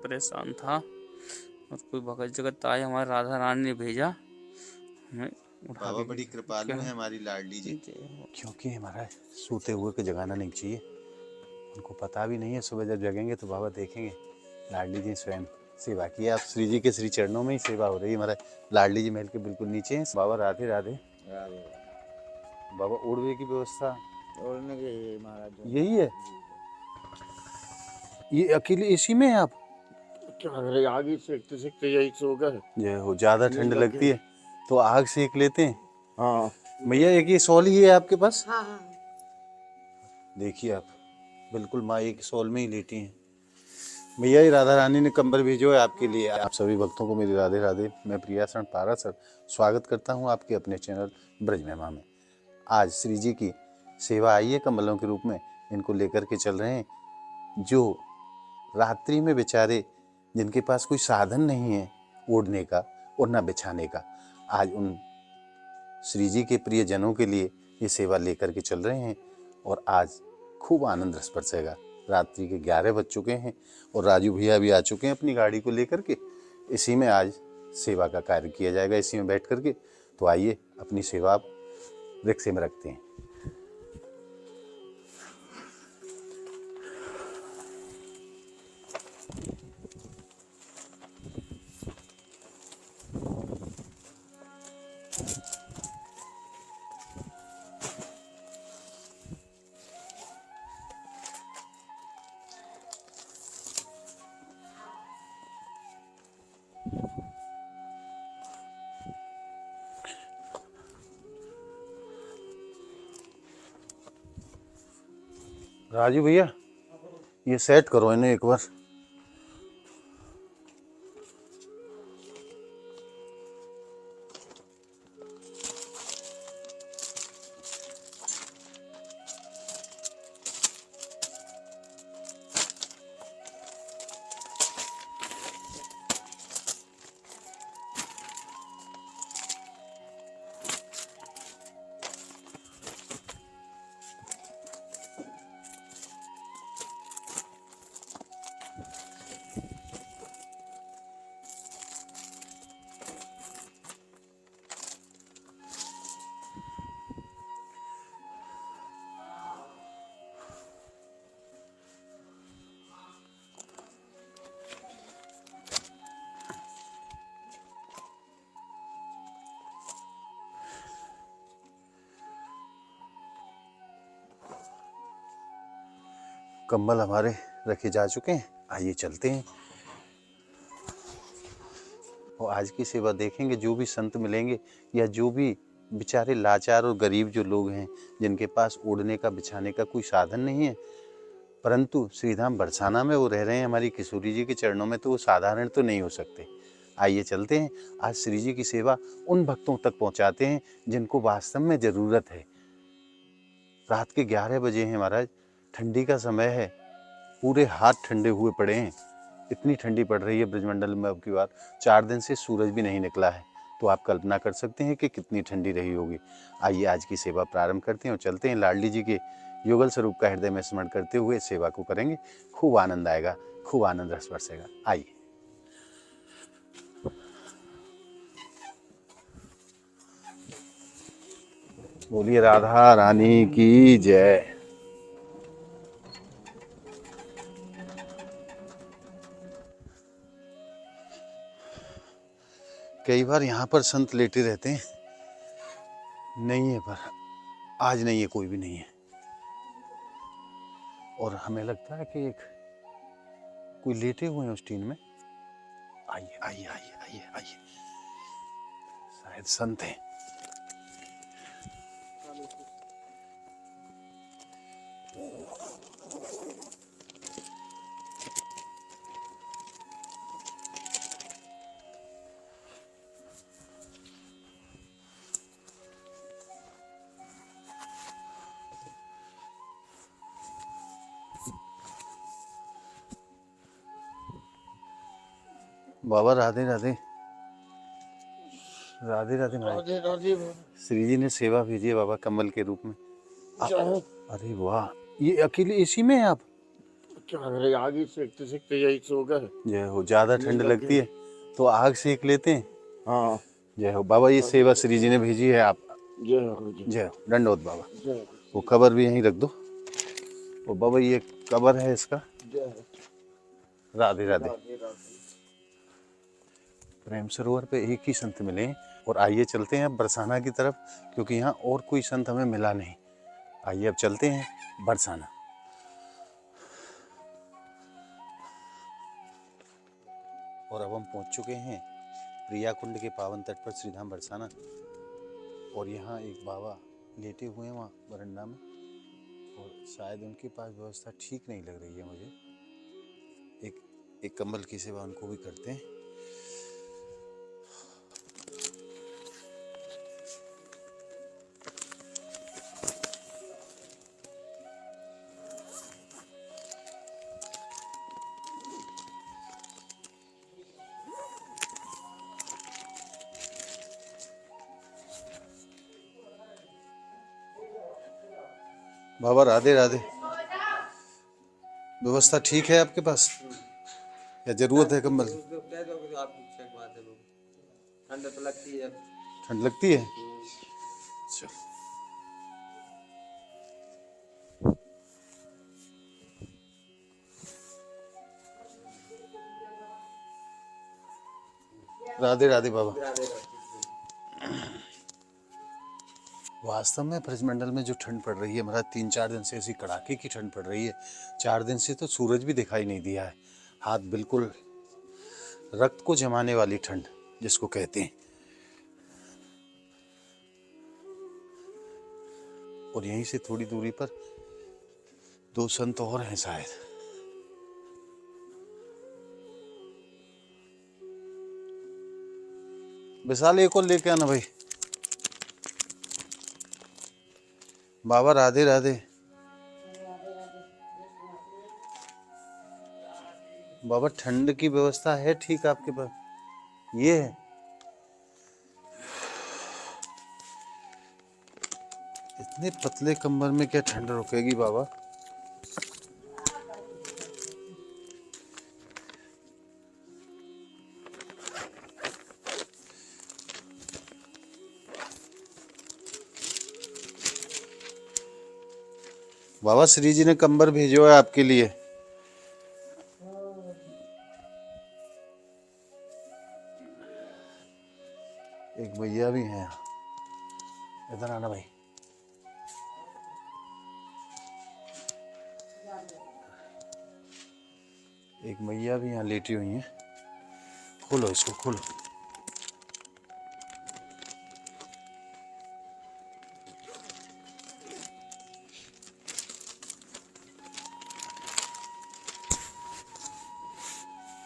परेशान था और कोई भगत जगत आए, हमारे राधा रानी ने भेजा हमें उठा बाबा के। बड़ी कृपालु है हमारी लाडली जी। क्योंकि हमारा सोते हुए को जगाना नहीं चाहिए, उनको पता भी नहीं है। सुबह जब जगेंगे तो बाबा देखेंगे लाडली जी स्वयं सेवा की। आप श्री जी के श्री चरणों में ही सेवा हो रही है। हमारा लाडली जी महल के बिल्कुल नीचे हैं। बाबा राधे राधे। राधे बाबा ओढ़वे की व्यवस्था ओढ़ने के महाराज यही है। ये अकेले इसी में है आप? क्या करे, आगे सेकते सेकते यही सो गए। जय हो। ज्यादा ठंड लगती है तो आग सेक लेते हैं। हाँ भैया एक ये शॉल ही है आपके पास? हाँ हाँ। देखिए आप बिल्कुल माँ एक शॉल में ही लेटी हैं। भैया ये राधा रानी ने कंबल भेजो है आपके लिए। आप सभी भक्तों को मेरी राधे राधे। मैं प्रियाशरण पाराशर स्वागत करता हूँ आपके अपने चैनल ब्रज महिमा में। आज श्री जी की सेवा आई है कंबलों के रूप में, इनको लेकर के चल रहे हैं। जो रात्रि में बेचारे जिनके पास कोई साधन नहीं है ओढ़ने का और न बिछाने का, आज उन श्री जी के प्रिय जनों के लिए ये सेवा लेकर के चल रहे हैं। और आज खूब आनंद रस बरसेगा। रात्रि के 11 बज चुके हैं और राजू भैया भी आ चुके हैं अपनी गाड़ी को लेकर के। इसी में आज सेवा का कार्य किया जाएगा, इसी में बैठ करके। तो आइए अपनी सेवा आप रिक्शे में रखते हैं। राजू भैया ये सेट करो इन्हें एक बार। कंबल हमारे रखे जा चुके हैं, आइए चलते हैं और आज की सेवा देखेंगे। जो भी संत मिलेंगे या जो भी बेचारे लाचार और गरीब जो लोग हैं जिनके पास ओढ़ने का बिछाने का कोई साधन नहीं है, परंतु श्रीधाम बरसाना में वो रह रहे हैं हमारी किशोरी जी के चरणों में, तो वो साधारण तो नहीं हो सकते। आइए चलते हैं, आज श्री जी की सेवा उन भक्तों तक पहुंचाते हैं जिनको वास्तव में ज़रूरत है। रात के 11 बजे हैं महाराज, ठंडी का समय है, पूरे हाथ ठंडे हुए पड़े हैं। इतनी ठंडी पड़ रही है ब्रजमंडल में अब की बार। 4 दिन से सूरज भी नहीं निकला है, तो आप कल्पना कर सकते हैं कि कितनी ठंडी रही होगी। आइए आज की सेवा प्रारंभ करते हैं और चलते हैं। लाडली जी के युगल स्वरूप का हृदय में स्मरण करते हुए सेवा को करेंगे। खूब आनंद आएगा, खूब आनंद रस बरसेगा। आइए। बोलिए राधा रानी की जय। कई बार यहाँ पर संत लेटे रहते हैं, नहीं है, पर आज नहीं है, कोई भी नहीं है। और हमें लगता है कि एक कोई लेटे हुए हैं उस टीन में। आइए आइए आइए आइए आइए, शायद संत हैं। बाबा राधे राधे। राधे राधे महाराज। राधे राधे। श्री जी ने सेवा भेजी है बाबा कमल के रूप में। अरे वाह, ये अकेले इसी में है आप? क्या करे, आग ही सेकते सेकते यही सो गए। जय हो। ज्यादा ठंड लगती है तो आग सेक लेते हैं। हाँ। जय हो बाबा, ये सेवा श्री जी ने भेजी है आप। जय हो जय। जय हो, दंडोत बाबा। जय हो, वो कबर भी यहीं रख दो। वो बाबा ये कबर है इसका। जय हो। राधे राधे। राधे राधे। प्रेम सरोवर पे एक ही संत मिले हैं। और आइए चलते हैं अब बरसाना की तरफ, क्योंकि यहाँ और कोई संत हमें मिला नहीं। आइए अब चलते हैं बरसाना। और अब हम पहुंच चुके हैं प्रिया कुंड के पावन तट पर, श्रीधाम बरसाना। और यहाँ एक बाबा लेटे हुए हैं वहाँ बरंडा में, और शायद उनके पास व्यवस्था ठीक नहीं लग रही है मुझे। एक कंबल की सेवा उनको भी करते हैं। बाबा राधे राधे। व्यवस्था ठीक है आपके पास या जरूरत है कंबल? ठंड तो लगती है। ठंड लगती है। अच्छा। राधे राधे बाबा। वास्तव में ब्रजमंडल में जो ठंड पड़ रही है महाराज, 3-4 दिन से ऐसी कड़ाके की ठंड पड़ रही है। 4 दिन से तो सूरज भी दिखाई नहीं दिया है। हाथ बिल्कुल रक्त को जमाने वाली ठंड जिसको कहते हैं। और यहीं से थोड़ी दूरी पर 2 संत और हैं शायद। विशाल एक और लेके आना भाई। बाबा राधे राधे। बाबा ठंड की व्यवस्था है ठीक आपके पास? ये है। इतने पतले कंबल में क्या ठंड रुकेगी बाबा? बाबा श्री जी ने कंबल भेजो है आपके लिए। एक भैया भी हैं। इधर आना भाई। एक मैया भी यहाँ लेटी हुई हैं। खोलो इसको, खोलो।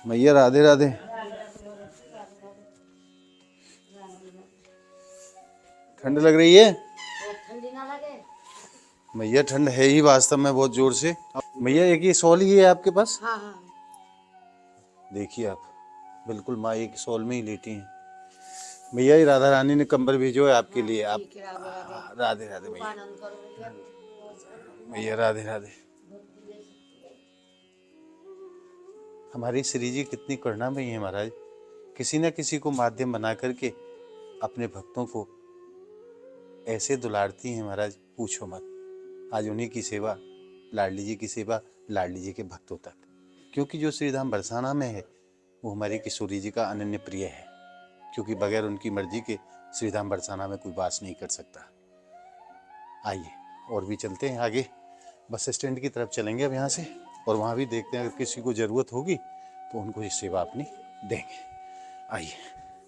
मैया राधे राधे। ठंड लग रही है? ठंडी ना लगे। मैया ठंड है ही वास्तव में बहुत जोर से। मैया एक ये शॉल ही है आपके पास? हाँ हाँ। देखिए आप, बिल्कुल माँ एक शॉल में ही लेटी हैं। मैया ये राधा रानी ने कंबल भेजो है आपके लिए। आप ठीक है, राधे राधे राधे मैया। आनंद करो भैया। मैया राधे राधे। हमारी श्री जी कितनी करुणामयी है महाराज। किसी न किसी को माध्यम बना करके अपने भक्तों को ऐसे दुलारती हैं महाराज, पूछो मत। आज उन्हीं की सेवा, लाडली जी की सेवा, लाडली जी के भक्तों तक। क्योंकि जो श्रीधाम बरसाना में है वो हमारी किशोरी जी का अनन्य प्रिय है। क्योंकि बगैर उनकी मर्जी के श्रीधाम बरसाना में कोई वास नहीं कर सकता। आइए और भी चलते हैं आगे। बस स्टैंड की तरफ चलेंगे अब यहाँ से, और वहाँ भी देखते हैं अगर किसी को ज़रूरत होगी तो उनको ये सेवा अपनी देंगे। आइए।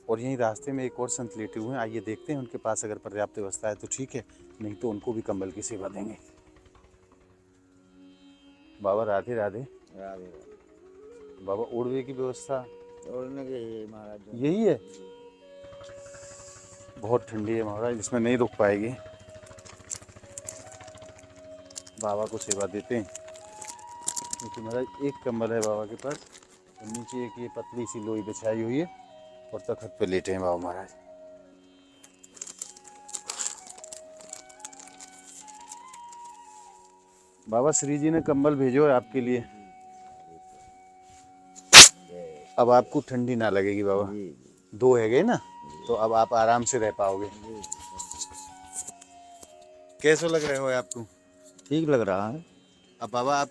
और यहीं रास्ते में एक और संत लेटे हुए हैं। आइए देखते हैं उनके पास अगर पर्याप्त व्यवस्था है तो ठीक है, नहीं तो उनको भी कंबल की सेवा देंगे। बाबा राधे राधे। राधे बाबा ओढ़वे की व्यवस्था ओढ़ने के ये महाराज यही है? बहुत ठंडी है महाराज, इसमें नहीं रुक पाएगी। बाबा को सेवा देते हैं। क्योंकि महाराज एक कंबल है बाबा के पास, और नीचे एक ये पतली सी लोई बिछाई हुई है, और तखत पे लेटे हैं बाबा महाराज। बाबा श्री जी ने कंबल भेजो है आपके लिए। अब आपको ठंडी ना लगेगी बाबा। जी 2 है गए ना, तो अब आप आराम से रह पाओगे। जी। कैसा लग रहे हो आपको? ठीक लग रहा है। अब बाबा आप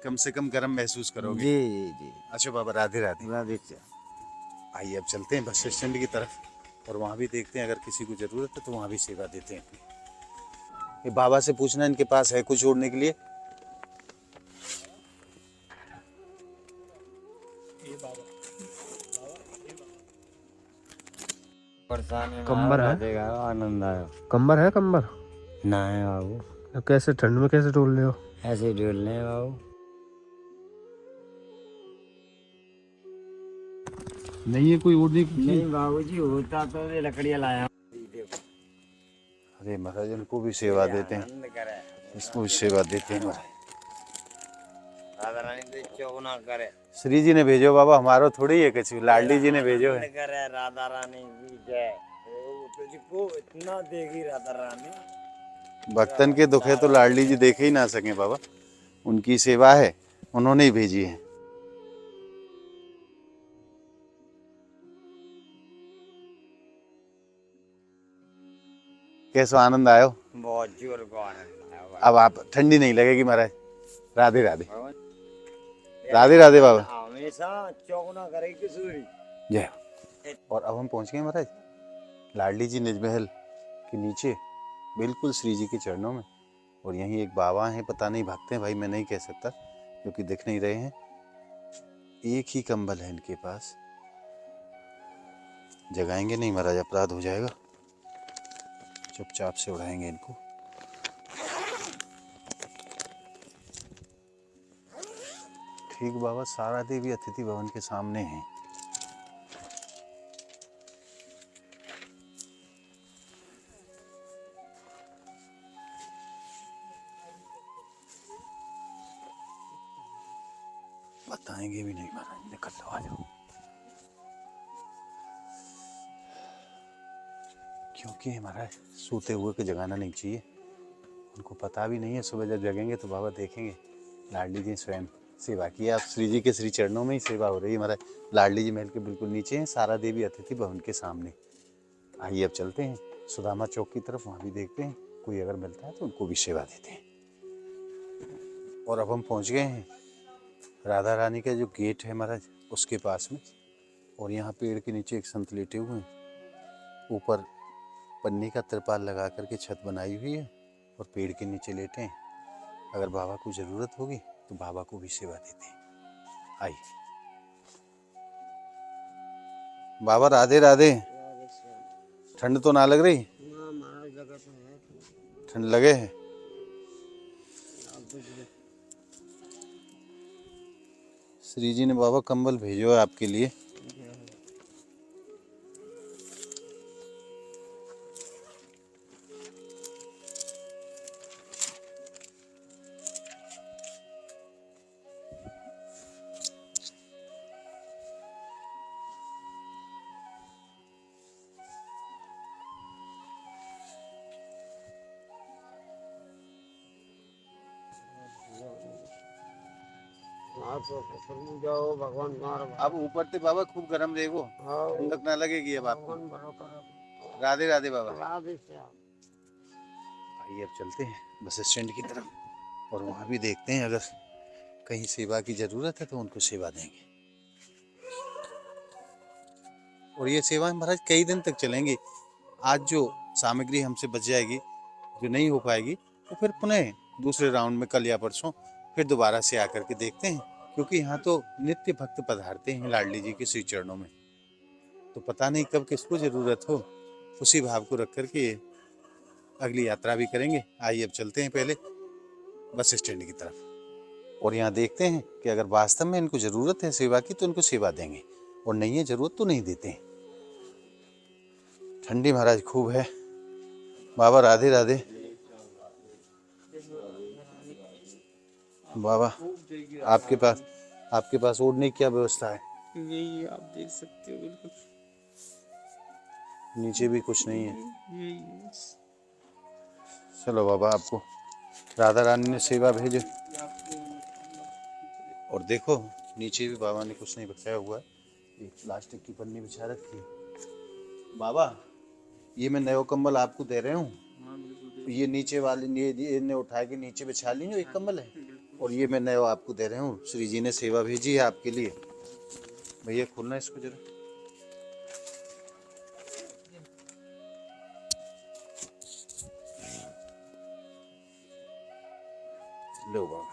कम से कम गर्म महसूस करोगे। जी जी जी। अच्छा बाबा, राधे राधे। राधे श्याम। आइए अब चलते हैं बस स्टैंड की तरफ और वहाँ भी देखते हैं, अगर किसी को ज़रूरत है तो वहाँ भी सेवा देते हैं। ये बाबा से पूछना इनके पास है कुछ ओढ़ने के लिए। कंबर है, देगा आनंद आया। कंबर है, कंबर ना है बाबू, तो कैसे ठंड में कैसे टोल रहे हो? ऐसे ही डोल रहे हैं बाबू। नहीं है कोई ओढ़ने के लिए? नहीं बाबू जी, होता तो ये लकड़ियाँ लाया। अरे महाराज इनको भी सेवा देते हैं, आनंद करे, इसको भी सेवा देते हैं महाराज। राधा रानी तो चौगुना करे। श्री जी ने भेजो बाबा, हमारो थोड़ी है कुछ, लाडली जी ने भेजो है। आनंद करे राधा रानी की जय। वो तुझको इतना देगी राधा रानी। भक्तन के दुख है तो लाडली जी देखे ही ना सके बाबा, उनकी सेवा है, उन्होंने ही भेजी है। कैसा आनंद आयो? बहुत जोर का आनंद आया अब आप ठंडी नहीं लगेगी महाराज। राधे राधे। बाबा। राधे राधे बाबा। हमेशा चौगुना करेगी सूरी। जय हो। और अब हम पहुंच गए महाराज लाडली जी निज महल के नीचे, बिल्कुल श्री जी के चरणों में। और यहीं एक बाबा हैं, पता नहीं भक्त हैं भाई, मैं नहीं कह सकता क्योंकि दिख नहीं रहे हैं। एक ही कंबल है इनके पास। जगाएंगे नहीं महाराज, अपराध हो जाएगा, चुपचाप से उड़ाएंगे इनको। ठीक बाबा, सारा देवी अतिथि भवन के सामने है। बताएंगे भी नहीं महाराज, निकल लो, आ जाओ। क्योंकि महाराज सोते हुए को जगाना नहीं चाहिए, उनको पता भी नहीं है। सुबह जब जगेंगे तो बाबा देखेंगे लाडली जी स्वयं सेवा की। आप श्री जी के श्री चरणों में ही सेवा हो रही है महाराज। लाडली जी महल के बिल्कुल नीचे हैं, सारा देवी अतिथि भवन के सामने। आइए अब चलते हैं सुदामा चौक की तरफ, वहाँ भी देखते हैं कोई अगर मिलता है तो उनको भी सेवा देते हैं। और अब हम पहुँच गए हैं राधा रानी का जो गेट है महाराज उसके पास में। और यहाँ पेड़ के नीचे एक संत लेटे हुए हैं, ऊपर पन्नी का त्रिपाल लगा करके छत बनाई हुई है और पेड़ के नीचे लेटे हैं। अगर बाबा को ज़रूरत होगी तो बाबा को भी सेवा देते हैं। आइए बाबा, राधे राधे। ठंड तो ना लग रही? ठंड लगे है? श्री जी ने बाबा कंबल भेजो है आपके लिए। जाओ भगवान मार। अब ऊपर से बाबा खूब गर्म रहेगो, ठंडक ना लगेगी अब आपको। राधे राधे बाबा। राधे श्याम। आइए अब चलते हैं बस स्टैंड की तरफ और वहाँ भी देखते हैं, अगर कहीं सेवा की ज़रूरत है तो उनको सेवा देंगे। और ये सेवा महाराज कई दिन तक चलेंगी। आज जो सामग्री हमसे बच जाएगी, जो नहीं हो पाएगी, तो फिर पुनः दूसरे राउंड में कल या परसों फिर दोबारा से आकर के देखते हैं। क्योंकि यहाँ तो नित्य भक्त पधारते हैं लाडली जी के श्री चरणों में, तो पता नहीं कब किसको ज़रूरत हो, उसी भाव को रख करके अगली यात्रा भी करेंगे। आइए अब चलते हैं पहले बस स्टैंड की तरफ और यहाँ देखते हैं कि अगर वास्तव में इनको ज़रूरत है सेवा की तो इनको सेवा देंगे, और नहीं है ज़रूरत तो नहीं देते हैं। ठंडी महाराज खूब है। बाबा राधे राधे। बाबा आपके पास ओढ़ने की क्या व्यवस्था है? यही आप देख सकते हो, बिल्कुल नीचे भी कुछ नहीं है। यही है। चलो बाबा, आपको राधा रानी ने सेवा भेजे। और देखो नीचे भी बाबा ने कुछ नहीं बचाया हुआ है, एक प्लास्टिक की पन्नी बिछा रखी है। बाबा ये मैं नया कंबल आपको दे रहा हूँ। हाँ बिल्कुल ये नीचे वाले ने उठा के नीचे बिछा ली जो एक कंबल है, और ये मैं नया आपको दे रहा हूँ। श्री जी ने सेवा भेजी है आपके लिए। भैया खोलना इसको जरा। लो बाबा।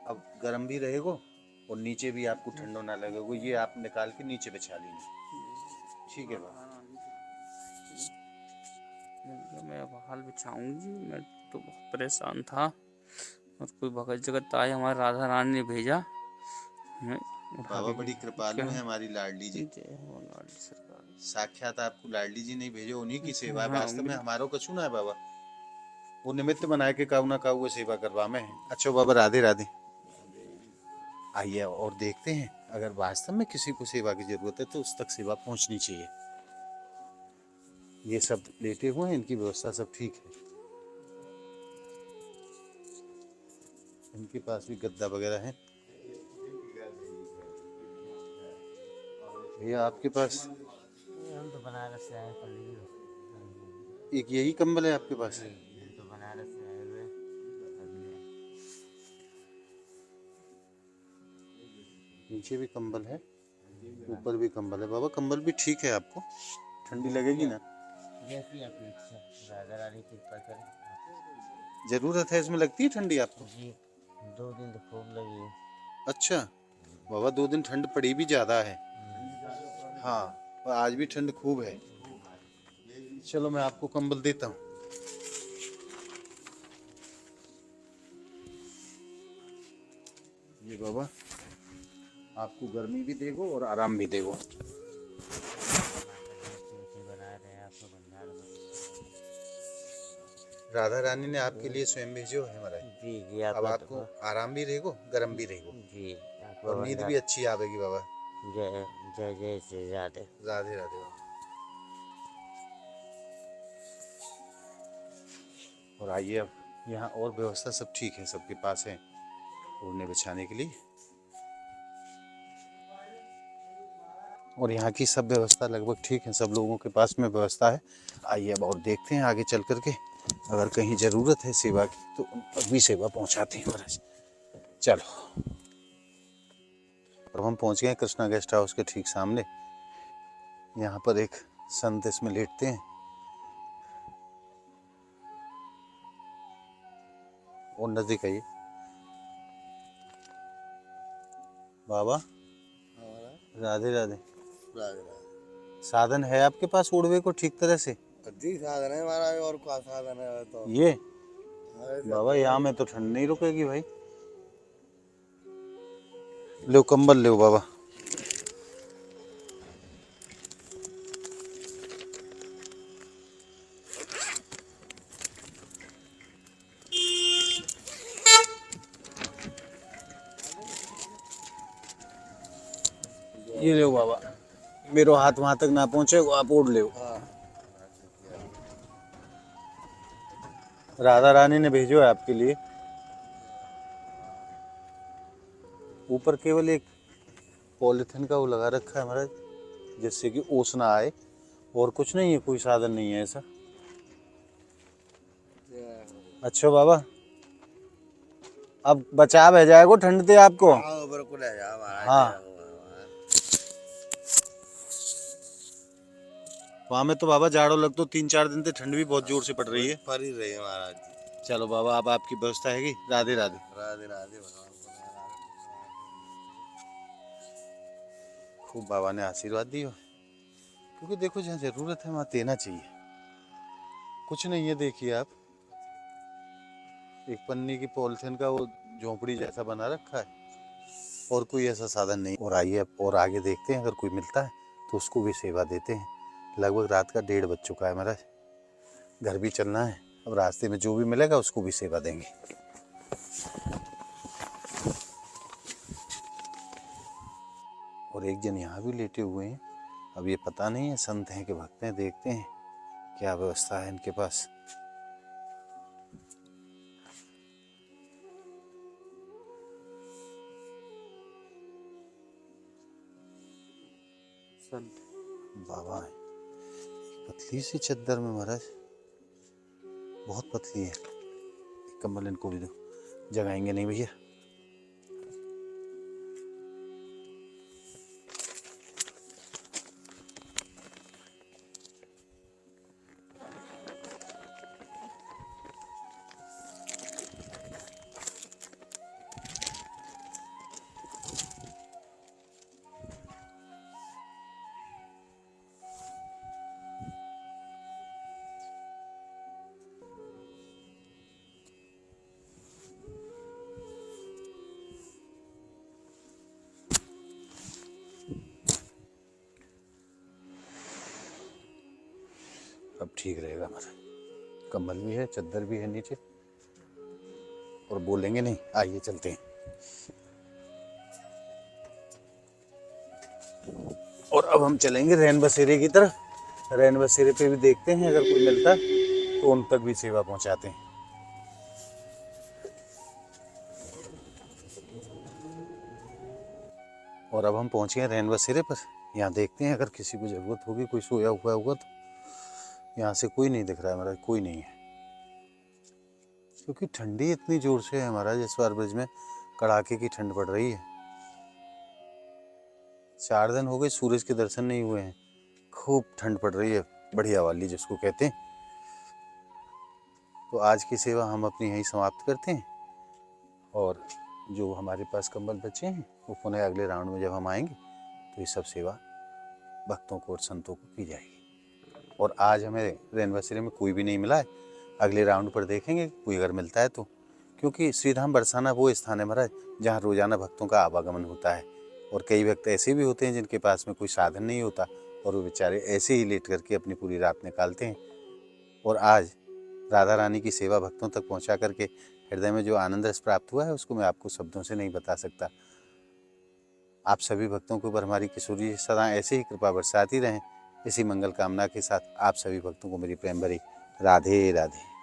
अब गर्म भी रहेगा और नीचे भी आपको ठंडा ना लगेगा। ये आप निकाल के नीचे बिछा लीजिए। ठीक है बाबा। मैं अब हाल बिछाऊंगी। मैं तो बहुत परेशान था और कोई भगत जगत आई, हमारी राधा रानी ने भेजा। मैं उठा बाबा के बड़ी कृपालु है हमारी लाडली जी। जय हो लाडली सरकार। साक्षात आपको लाडली जी नहीं भेजे, उन्हीं की सेवा है। हाँ, वास्तव में हमारो कछु ना है बाबा। वो निमित्त बनाए के काऊ ना काऊ वो सेवा करवा में। अच्छा बाबा, राधे राधे। आइए और देखते हैं, अगर वास्तव में किसी को सेवा की जरूरत है तो उस तक सेवा पहुंचनी चाहिए। ये सब लेटे हुए हैं, इनकी व्यवस्था सब ठीक है। इनके पास भी गद्दा वगैरह है। भैया आपके पास हम तो बनारस से आए पल्ली। एक यही कंबल है आपके पास? हम तो बनारस से आए हुए। नीचे भी कंबल है, ऊपर भी कंबल है। बाबा कंबल भी ठीक है, आपको ठंडी लगेगी ना? जैसी आपकी इच्छा, राधा रानी कृपा करें। जरूरत है इसमें? लगती है ठंडी आपको? जी 2 दिन तो खूब लगी। अच्छा बाबा, 2 दिन ठंड पड़ी भी ज्यादा है। हाँ, और आज भी ठंड खूब है। चलो मैं आपको कंबल देता हूँ। ये बाबा आपको गर्मी भी देगो और आराम भी देगो। बना रहे हैं आपको भंडार में। राधा रानी ने आपके लिए स्वयं भेजो है महाराज। जी जी अब आपको आराम भी रहेगो, गर्म भी रहेगो, जी और नींद भी अच्छी आवेगी बाबा। जय जय जय श्री राधे। राधे राधे बाबा। और आइए, अब यहाँ और व्यवस्था सब ठीक है, सबके पास है ओढ़ने बिछाने के लिए। और यहाँ की सब व्यवस्था लगभग ठीक है, सब लोगों के पास में व्यवस्था है। आइए अब और देखते हैं आगे चल करके, अगर कहीं ज़रूरत है सेवा की तो उन तक भी सेवा पहुँचाते हैं महाराज। चलो अब हम पहुँच गए कृष्णा गेस्ट हाउस के ठीक सामने। यहाँ पर एक संत इसमें लेटते हैं। और नजदीक आइए बाबा। राधे राधे। साधन है आपके पास उड़वे को ठीक तरह से? जी साधन है हमारा, और क्या साधन है तो। ये बाबा यहाँ में तो ठंड नहीं रुकेगी भाई। लो कंबल लो बाबा। ये लो बाबा, मेरो हाथ वहां तक ना पहुंचे, आप ओढ़ लो। राधा रानी ने भेजो है आपके लिए। ऊपर केवल एक पॉलिथीन का वो लगा रखा है महाराज, जिससे कि ओस ना आए, और कुछ नहीं है, कोई साधन नहीं है ऐसा। अच्छा बाबा, अब बचाव है जाएगा ठंड से आपको। हाँ वहाँ में तो बाबा जाड़ो लग, तो 3-4 दिन से ठंड भी बहुत जोर से पड़ रही है। पर ही रही है महाराज। चलो बाबा, अब आपकी व्यवस्था हैगी। राधे राधे। राधे राधे भगवान को खूब बाबा ने आशीर्वाद दियो, क्योंकि देखो जहाँ जरूरत है वहाँ देना चाहिए। कुछ नहीं है, देखिए आप, एक पन्नी की पॉलिथीन का वो झोंपड़ी जैसा बना रखा है, और कोई ऐसा साधन नहीं। और आइए अब और आगे देखते हैं, अगर कोई मिलता है तो उसको भी सेवा देते हैं। लगभग रात का 1:30 बज चुका है महाराज, घर भी चलना है। अब रास्ते में जो भी मिलेगा उसको भी सेवा देंगे। और एक जन यहाँ भी लेटे हुए हैं। अब ये पता नहीं है संत हैं कि भक्त हैं, देखते हैं क्या व्यवस्था है इनके पास। चल बाबा पतली सी चद्दर में महाराज, बहुत पतली है। एक कंबल इनको भी दो, जगाएंगे नहीं भैया। अब ठीक रहेगा हमारा, कंबल भी है, चद्दर भी है नीचे, और बोलेंगे नहीं। आइए चलते हैं। और अब हम चलेंगे रैन बसेरे की तरफ। रैन बसेरे पे भी देखते हैं, अगर कोई मिलता है तो उन तक भी सेवा पहुंचाते हैं। और अब हम पहुंच गए रैन बसेरे पर। यहाँ देखते हैं, अगर किसी को जरूरत होगी, कोई सोया हुआ होगा तो। यहाँ से कोई नहीं दिख रहा है महाराज, कोई नहीं है, क्योंकि ठंडी इतनी जोर से है महाराज। इस बार ब्रिज में कड़ाके की ठंड पड़ रही है। 4 दिन हो गए सूरज के दर्शन नहीं हुए हैं, खूब ठंड पड़ रही है, बढ़िया वाली जिसको कहते हैं। तो आज की सेवा हम अपनी यहीं समाप्त करते हैं, और जो हमारे पास कंबल बचे हैं वो पुनः अगले राउंड में जब हम आएंगे तो ये सब सेवा भक्तों को और संतों को की जाएगी। और आज हमें रैन बसेरे में कोई भी नहीं मिला है, अगले राउंड पर देखेंगे कोई अगर मिलता है तो। क्योंकि श्रीधाम बरसाना वो स्थान है महाराज जहाँ रोजाना भक्तों का आवागमन होता है, और कई भक्त ऐसे भी होते हैं जिनके पास में कोई साधन नहीं होता, और वो बेचारे ऐसे ही लेट करके अपनी पूरी रात निकालते हैं। और आज राधा रानी की सेवा भक्तों तक पहुँचा करके हृदय में जो आनंद रस प्राप्त हुआ है उसको मैं आपको शब्दों से नहीं बता सकता। आप सभी भक्तों के ऊपर हमारी किशोरी जी सदा ऐसे ही कृपा बरसाती रहें। इसी मंगल कामना के साथ आप सभी भक्तों को मेरी प्रेम भरी राधे राधे।